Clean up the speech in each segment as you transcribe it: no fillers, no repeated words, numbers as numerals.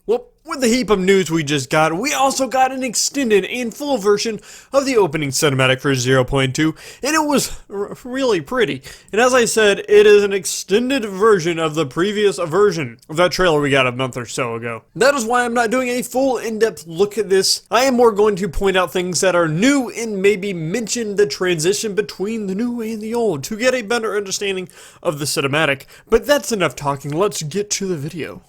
Well, with the heap of news we just got, we also got an extended and full version of the opening cinematic for 0.2, and it was really pretty. And as I said, it is an extended version of the previous version of that trailer we got a month or so ago. That is why I'm not doing a full in-depth look at this. I am more going to point out things that are new and maybe mention the transition between the new and the old to get a better understanding of the cinematic. But that's enough talking, let's get to the video.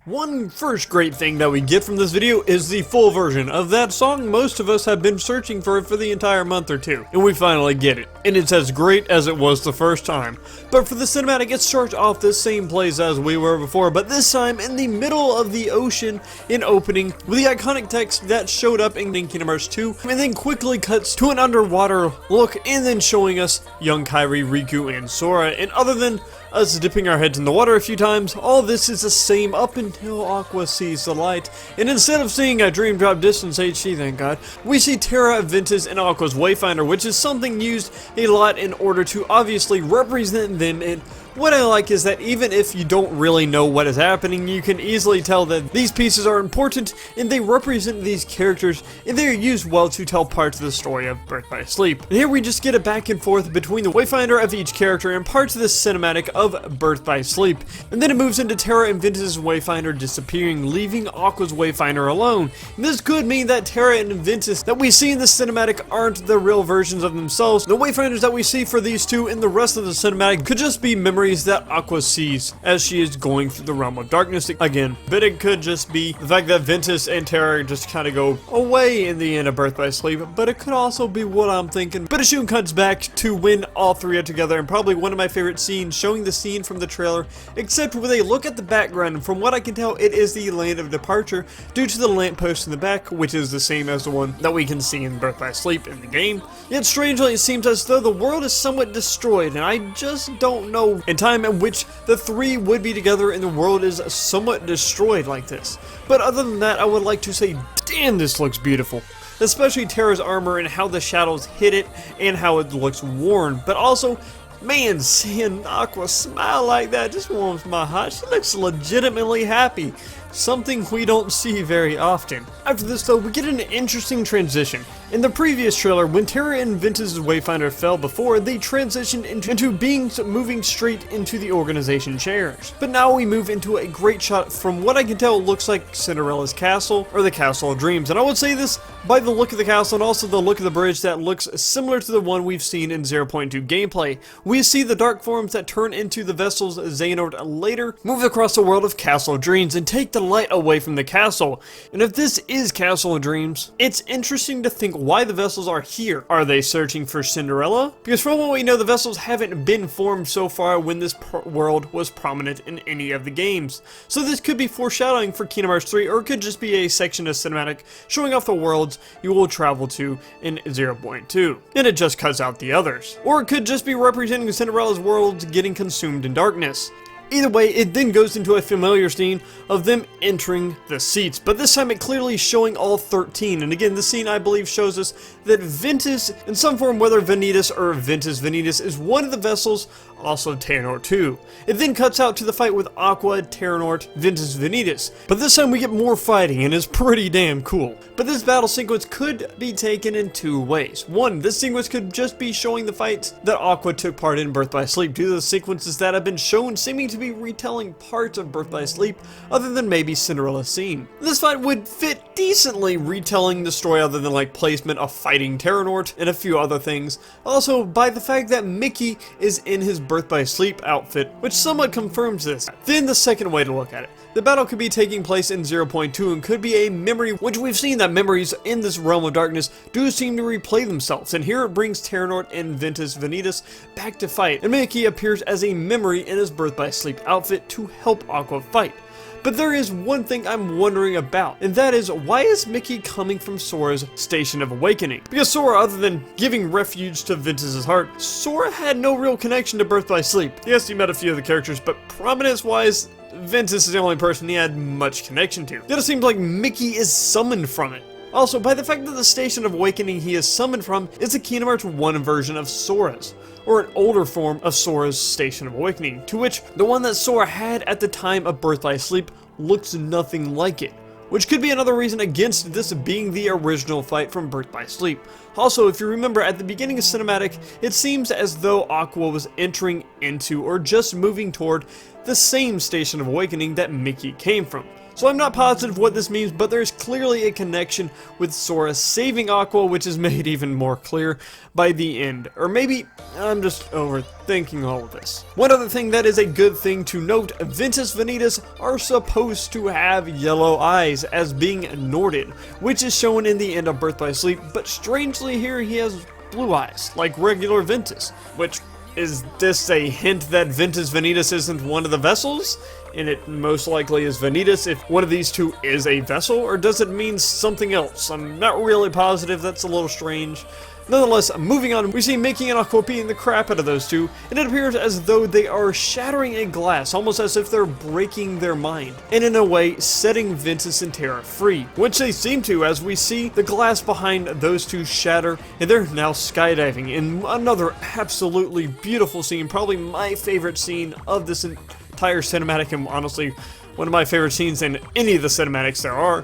One first great thing that we get from this video is the full version of that song most of us have been searching for the entire month or two, and we finally get it, and it's as great as it was the first time. But for the cinematic, it starts off the same place as we were before, but this time in the middle of the ocean in opening, with the iconic text that showed up in Kingdom Hearts 2, and then quickly cuts to an underwater look, and then showing us young Kairi, Riku, and Sora, and other than us dipping our heads in the water a few times, all this is the same up until Aqua sees the light, and instead of seeing a Dream Drop Distance HD, thank God, we see Terra, Ventus, and Aqua's Wayfinder, which is something used a lot in order to obviously represent them. And what I like is that even if you don't really know what is happening, you can easily tell that these pieces are important and they represent these characters, and they are used well to tell parts of the story of Birth by Sleep. And here we just get a back and forth between the Wayfinder of each character and parts of the cinematic of Birth by Sleep. And then it moves into Terra and Ventus' Wayfinder disappearing, leaving Aqua's Wayfinder alone. And this could mean that Terra and Ventus that we see in the cinematic aren't the real versions of themselves. The Wayfinders that we see for these two in the rest of the cinematic could just be memories that Aqua sees as she is going through the realm of darkness again. But it could just be the fact that Ventus and Terra just kind of go away in the end of Birth by Sleep, but it could also be what I'm thinking. But it soon cuts back to when all three are together, and probably one of my favorite scenes, showing the scene from the trailer, except with a look at the background, and from what I can tell, it is the land of departure due to the lamppost in the back, which is the same as the one that we can see in Birth by Sleep in the game. Yet strangely, it seems as though the world is somewhat destroyed, and I just don't know in time in which the three would be together and the world is somewhat destroyed like this. But other than that, I would like to say, damn, this looks beautiful. Especially Terra's armor and how the shadows hit it and how it looks worn. But also, man, seeing Aqua smile like that just warms my heart. She looks legitimately happy. Something we don't see very often. After this though, we get an interesting transition. In the previous trailer, when Terra and Ventus' Wayfinder fell before, they transitioned into beings moving straight into the organization chairs. But now we move into a great shot from what I can tell looks like Cinderella's castle, or the Castle of Dreams. And I would say this by the look of the castle and also the look of the bridge that looks similar to the one we've seen in 0.2 gameplay. We see the dark forms that turn into the vessels Xehanort later move across the world of Castle of Dreams and take the light away from the castle. And if this is Castle of Dreams, it's interesting to think why the vessels are here. Are they searching for Cinderella? Because from what we know, the vessels haven't been formed so far when this world was prominent in any of the games. So this could be foreshadowing for Kingdom Hearts 3, or it could just be a section of cinematic showing off the worlds you will travel to in 0.2. And it just cuts out the others. Or it could just be representing Cinderella's world getting consumed in darkness. Either way, it then goes into a familiar scene of them entering the seats, but this time it clearly showing all 13. And again, this scene I believe shows us that Ventus, in some form, whether Vanitas or Ventus Vanitas, is one of the vessels, also Terranort 2. It then cuts out to the fight with Aqua, Terranort, Ventus Vanitas, but this time we get more fighting and it's pretty damn cool. But this battle sequence could be taken in two ways. One, this sequence could just be showing the fights that Aqua took part in Birth by Sleep, due to the sequences that have been shown seeming to be retelling parts of Birth by Sleep, other than maybe Cinderella's scene. This fight would fit decently retelling the story other than like placement of fighting Terranort and a few other things. Also by the fact that Mickey is in his Birth by Sleep outfit, which somewhat confirms this. Then the second way to look at it. The battle could be taking place in 0.2 and could be a memory, which we've seen that memories in this realm of darkness do seem to replay themselves, and here it brings Terranort and Ventus Vanitas back to fight, and Mickey appears as a memory in his Birth by Sleep outfit to help Aqua fight. But there is one thing I'm wondering about, and that is, why is Mickey coming from Sora's Station of Awakening? Because Sora, other than giving refuge to Ventus's heart, Sora had no real connection to Birth by Sleep. Yes, he met a few of the characters, but prominence-wise, Ventus is the only person he had much connection to. Yet it seems like Mickey is summoned from it. Also, by the fact that the Station of Awakening he is summoned from is a Kingdom Hearts 1 version of Sora's, or an older form of Sora's Station of Awakening, to which the one that Sora had at the time of Birth by Sleep looks nothing like it, which could be another reason against this being the original fight from Birth by Sleep. Also, if you remember at the beginning of cinematic, it seems as though Aqua was entering into or just moving toward the same Station of Awakening that Mickey came from. So I'm not positive what this means, but there's clearly a connection with Sora saving Aqua, which is made even more clear by the end. Or maybe I'm just overthinking all of this. One other thing that is a good thing to note, Ventus Vanitas are supposed to have yellow eyes as being Norded, which is shown in the end of Birth by Sleep, but strangely here he has blue eyes, like regular Ventus, which is this a hint that Ventus Vanitas isn't one of the vessels? And it most likely is Vanitas if one of these two is a vessel, or does it mean something else? I'm not really positive, that's a little strange. Nonetheless, moving on, we see Mickey and Aqua beating the crap out of those two, and it appears as though they are shattering a glass, almost as if they're breaking their mind, and in a way, setting Ventus and Terra free, which they seem to, as we see the glass behind those two shatter, and they're now skydiving in another absolutely beautiful scene, probably my favorite scene of this entire cinematic, and honestly, one of my favorite scenes in any of the cinematics there are,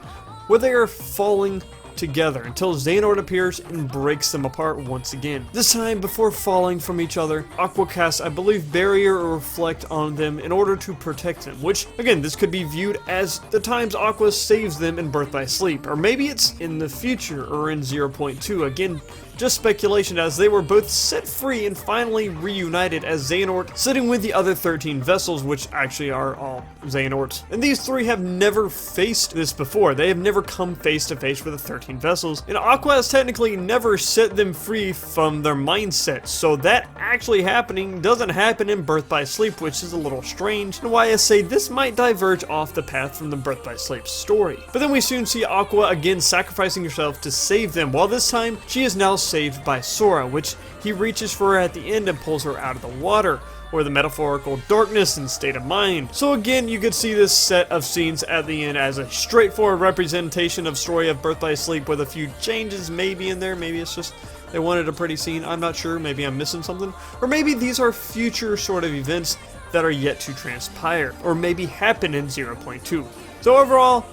where they are falling together until Xehanort appears and breaks them apart once again. This time, before falling from each other, Aqua casts, I believe, Barrier or Reflect on them in order to protect them, which, again, this could be viewed as the times Aqua saves them in Birth by Sleep, or maybe it's in the future or in 0.2, again, just speculation, as they were both set free and finally reunited as Xehanort sitting with the other 13 vessels, which actually are all Xehanorts. And these three have never faced this before. They have never come face to face with the 13 vessels, and Aqua has technically never set them free from their mindset, so that actually happening doesn't happen in Birth by Sleep, which is a little strange, and why I say this might diverge off the path from the Birth by Sleep story. But then we soon see Aqua again sacrificing herself to save them, while this time she is now saved by Sora, which he reaches for her at the end and pulls her out of the water, or the metaphorical darkness and state of mind. So again, you could see this set of scenes at the end as a straightforward representation of story of Birth by Sleep with a few changes maybe in there. Maybe it's just they wanted a pretty scene, I'm not sure, maybe I'm missing something. Or maybe these are future sort of events that are yet to transpire, or maybe happen in 0.2. So overall,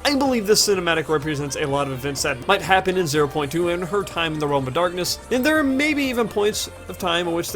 I believe this cinematic represents a lot of events that might happen in 0.2 in her time in the Realm of Darkness, and there are maybe even points of time in which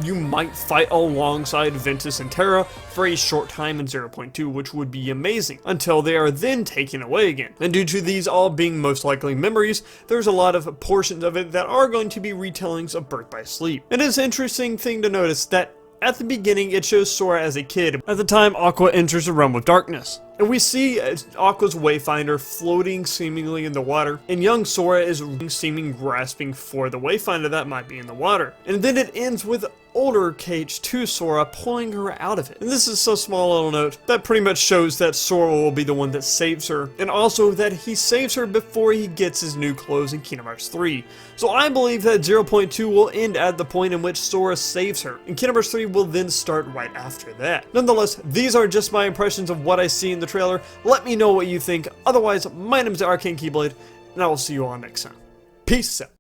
you might fight alongside Ventus and Terra for a short time in 0.2, which would be amazing, until they are then taken away again. And due to these all being most likely memories, there's a lot of portions of it that are going to be retellings of Birth by Sleep. And it's an interesting thing to notice that at the beginning, it shows Sora as a kid, at the time Aqua enters the Realm of Darkness. And we see Aqua's Wayfinder floating seemingly in the water, and young Sora is seeming grasping for the Wayfinder that might be in the water. And then it ends with older KH2 Sora pulling her out of it. And this is a small little note that pretty much shows that Sora will be the one that saves her, and also that he saves her before he gets his new clothes in Kingdom Hearts 3. So I believe that 0.2 will end at the point in which Sora saves her, and Kingdom Hearts 3 will then start right after that. Nonetheless, these are just my impressions of what I see in the trailer. Let me know what you think. Otherwise, my name is the Arcane Keyblade, and I will see you all next time. Peace out.